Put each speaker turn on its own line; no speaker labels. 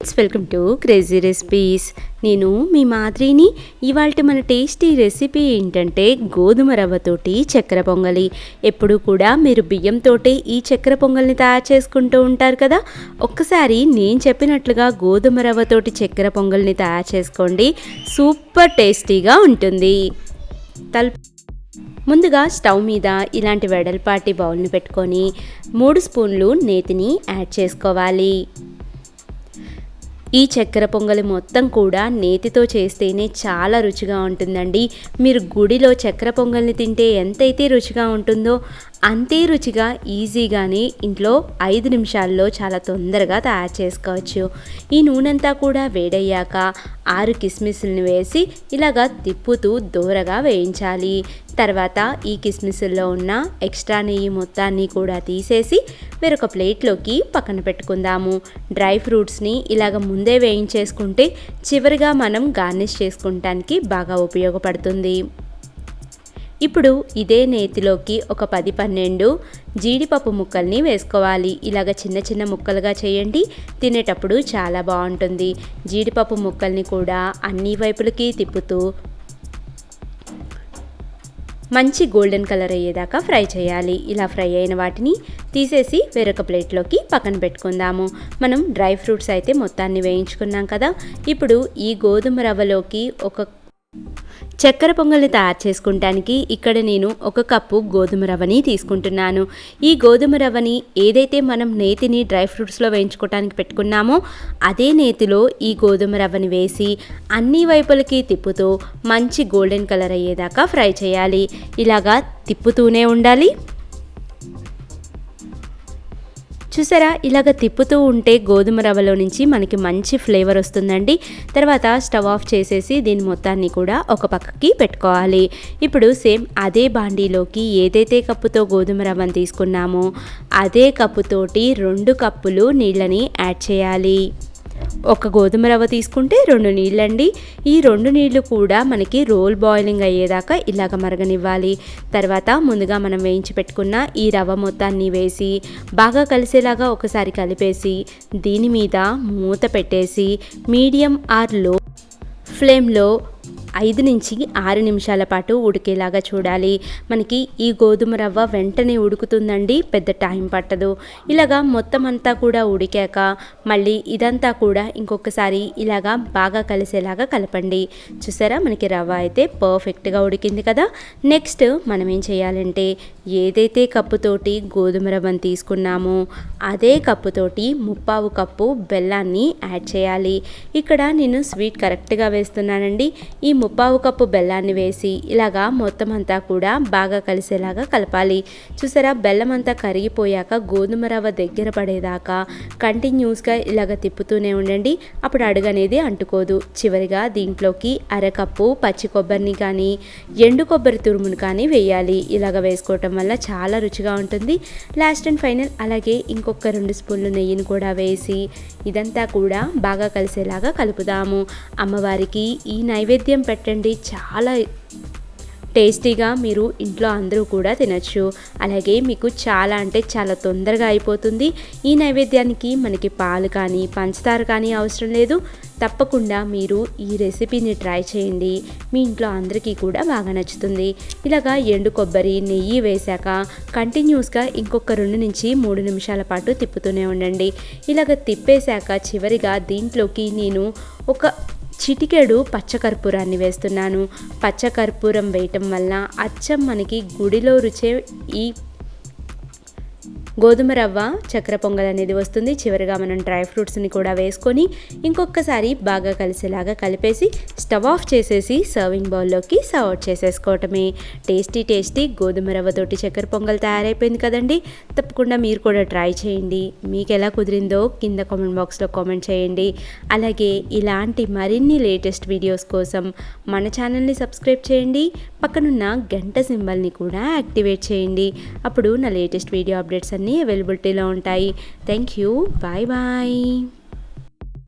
Friends, welcome to crazy recipes. నేను మీ మాదిరిని. ఇవాళ మన టేస్టీ రెసిపీ ఏంటంటే గోధుమ రవ్వతోటి చక్కెర పొంగలి. ఎప్పుడు కూడా మీరు బియ్యంతోటే ఈ చక్కెర పొంగల్ని తయారు చేసుకుంటూ ఉంటారు కదా. ఒక్కసారి నేను చెప్పినట్లుగా గోధుమ రవ్వతోటి చక్కెర పొంగల్ని తయారు చేసుకోండి, సూపర్ టేస్టీగా ఉంటుంది. ముందుగా స్టవ్ మీద ఇలాంటి వెడల్పాటి బౌల్ని పెట్టుకొని 3 స్పూన్లు నేతిని యాడ్ చేసుకోవాలి. ఈ చక్కెర పొంగలి మొత్తం కూడా నేతితో చేస్తేనే చాలా రుచిగా ఉంటుందండి. మీరు గుడిలో చక్కెర పొంగల్ని తింటే ఎంతైతే రుచిగా ఉంటుందో అంతే రుచిగా ఈజీగానే ఇంట్లో 5 నిమిషాల్లో చాలా తొందరగా తయారు చేసుకోవచ్చు. ఈ నూనెంతా కూడా వేడయ్యాక 6 కిస్మిస్ని వేసి ఇలాగా తిప్పుతూ దూరగా వేయించాలి. తర్వాత ఈ కిస్మిస్లో ఉన్న ఎక్స్ట్రా నెయ్యి మొత్తాన్ని కూడా తీసేసి వేరొక ప్లేట్లోకి పక్కన పెట్టుకుందాము. డ్రై ఫ్రూట్స్ని ఇలాగ ముందే వేయించేసుకుంటే చివరిగా మనం గార్నిష్ చేసుకుంటానికి బాగా ఉపయోగపడుతుంది. ఇప్పుడు ఇదే నేతిలోకి ఒక 10-12 జీడిపప్పు ముక్కల్ని వేసుకోవాలి. ఇలాగ చిన్న చిన్న ముక్కలుగా చేయండి, తినేటప్పుడు చాలా బాగుంటుంది. జీడిపప్పు ముక్కల్ని కూడా అన్ని వైపులకి తిప్పుతూ మంచి గోల్డెన్ కలర్ అయ్యేదాకా ఫ్రై చేయాలి. ఇలా ఫ్రై అయిన వాటిని తీసేసి వేరొక ప్లేట్లోకి పక్కన పెట్టుకుందాము. మనం డ్రై ఫ్రూట్స్ అయితే మొత్తాన్ని వేయించుకున్నాం కదా. ఇప్పుడు ఈ గోధుమ రవ్వలోకి చక్కెర పొంగల్ని తయారు చేసుకుంటానికి ఇక్కడ నేను 1 కప్పు గోధుమ రవ్వని తీసుకుంటున్నాను. ఈ గోధుమ రవ్వని ఏదైతే మనం నేతిని డ్రై ఫ్రూట్స్లో వేయించుకోవడానికి పెట్టుకున్నామో అదే నేతిలో ఈ గోధుమ రవ్వని వేసి అన్ని వైపులకి తిప్పుతూ మంచి గోల్డెన్ కలర్ అయ్యేదాకా ఫ్రై చేయాలి. ఇలాగా తిప్పుతూనే ఉండాలి. చూసారా, ఇలాగ తిప్పుతూ ఉంటే గోధుమ రవ్వలో నుంచి మనకి మంచి ఫ్లేవర్ వస్తుందండి. తర్వాత స్టవ్ ఆఫ్ చేసేసి దీని మొత్తాన్ని కూడా ఒక పక్కకి పెట్టుకోవాలి. ఇప్పుడు సేమ్ అదే బాండీలోకి ఏదైతే కప్పుతో గోధుమ రవ్వను తీసుకున్నామో అదే కప్పుతోటి 2 కప్పులు నీళ్ళని యాడ్ చేయాలి. 1 గోధుమ రవ్వ తీసుకుంటే 2 నీళ్ళండి. ఈ 2 నీళ్లు కూడా మనకి రోల్ బాయిలింగ్ అయ్యేదాకా ఇలాగ మరగనివ్వాలి. తర్వాత ముందుగా మనం వేయించి పెట్టుకున్న ఈ రవ్వ మొత్తాన్ని వేసి బాగా కలిసేలాగా ఒకసారి కలిపేసి దీని మీద మూత పెట్టేసి మీడియం ఆర్ లో ఫ్లేమ్లో 5 నుంచి 6 నిమిషాల పాటు ఉడికేలాగా చూడాలి. మనకి ఈ గోధుమ రవ్వ వెంటనే ఉడుకుతుందండి, పెద్ద టైం పట్టదు. ఇలాగా మొత్తం అంతా కూడా ఉడికాక మళ్ళీ ఇదంతా కూడా ఇంకొకసారి ఇలాగా బాగా కలిసేలాగా కలపండి. చూసారా, మనకి రవ్వ అయితే పర్ఫెక్ట్గా ఉడికింది కదా. నెక్స్ట్ మనం ఏం చేయాలంటే ఏదైతే కప్పుతోటి గోధుమ రవ్వను తీసుకున్నామో అదే కప్పుతోటి 1/4 కప్పు బెల్లాన్ని యాడ్ చేయాలి. ఇక్కడ నేను స్వీట్ కరెక్ట్గా వేస్తున్నానండి. ఈ 1/4 కప్పు బెల్లాన్ని వేసి ఇలాగా మొత్తం అంతా కూడా బాగా కలిసేలాగా కలపాలి. చూసారా, బెల్లం అంతా కరిగిపోయాక గోధుమ రవ్వ దగ్గర పడేదాకా కంటిన్యూస్గా ఇలాగ తిప్పుతూనే ఉండండి. అప్పుడు అడుగనేది అంటుకోదు. చివరిగా దీంట్లోకి 1/2 కప్పు పచ్చి కొబ్బరిని కానీ ఎండు కొబ్బరి తురుమును కానీ వేయాలి. ఇలాగ వేసుకోవటం వల్ల చాలా రుచిగా ఉంటుంది. లాస్ట్ అండ్ ఫైనల్ అలాగే ఇంకొక 2 స్పూన్లు నెయ్యిని కూడా వేసి ఇదంతా కూడా బాగా కలిసేలాగా కలుపుదాము. అమ్మవారికి ఈ నైవేద్యం పెట్టండి, చాలా టేస్టీగా మీరు ఇంట్లో అందరూ కూడా తినచ్చు. అలాగే మీకు చాలా అంటే చాలా తొందరగా అయిపోతుంది. ఈ నైవేద్యానికి మనకి పాలు కానీ పంచదార కానీ అవసరం లేదు. తప్పకుండా మీరు ఈ రెసిపీని ట్రై చేయండి, మీ ఇంట్లో అందరికీ కూడా బాగా నచ్చుతుంది. ఇలాగా ఎండు కొబ్బరి నెయ్యి వేశాక కంటిన్యూస్గా ఇంకొక 2 నుంచి 3 నిమిషాల పాటు తిప్పుతూనే ఉండండి. ఇలాగ తిప్పేశాక చివరిగా దీంట్లోకి నేను ఒక చిటికెడు పచ్చకర్పూరాన్ని వేస్తున్నాను. పచ్చకర్పూరం వేయటం వల్ల అచ్చం మనకి గుడిలో రుచే ఈ గోధుమ రవ్వ చక్కెర పొంగల్ అనేది వస్తుంది. చివరిగా మనం డ్రై ఫ్రూట్స్ని కూడా వేసుకొని ఇంకొకసారి బాగా కలిసేలాగా కలిపేసి స్టవ్ ఆఫ్ చేసేసి సర్వింగ్ బౌల్లోకి సర్వ్ చేసేసుకోవటమే. టేస్టీ గోధుమ రవ్వతోటి చక్కెర పొంగల్ తయారైపోయింది కదండి. తప్పకుండా మీరు కూడా ట్రై చేయండి. మీకు ఎలా కుదిరిందో కింద కామెంట్ బాక్స్లో కామెంట్ చేయండి. అలాగే ఇలాంటి మరిన్ని లేటెస్ట్ వీడియోస్ కోసం మన ఛానల్ని సబ్స్క్రైబ్ చేయండి. పక్కనున్న గంట సింబల్ని కూడా యాక్టివేట్ చేయండి. అప్పుడు నా లేటెస్ట్ వీడియో అప్డేట్స్ అన్నీ అవైలబిలిటీలో ఉంటాయి. Thank you. Bye bye.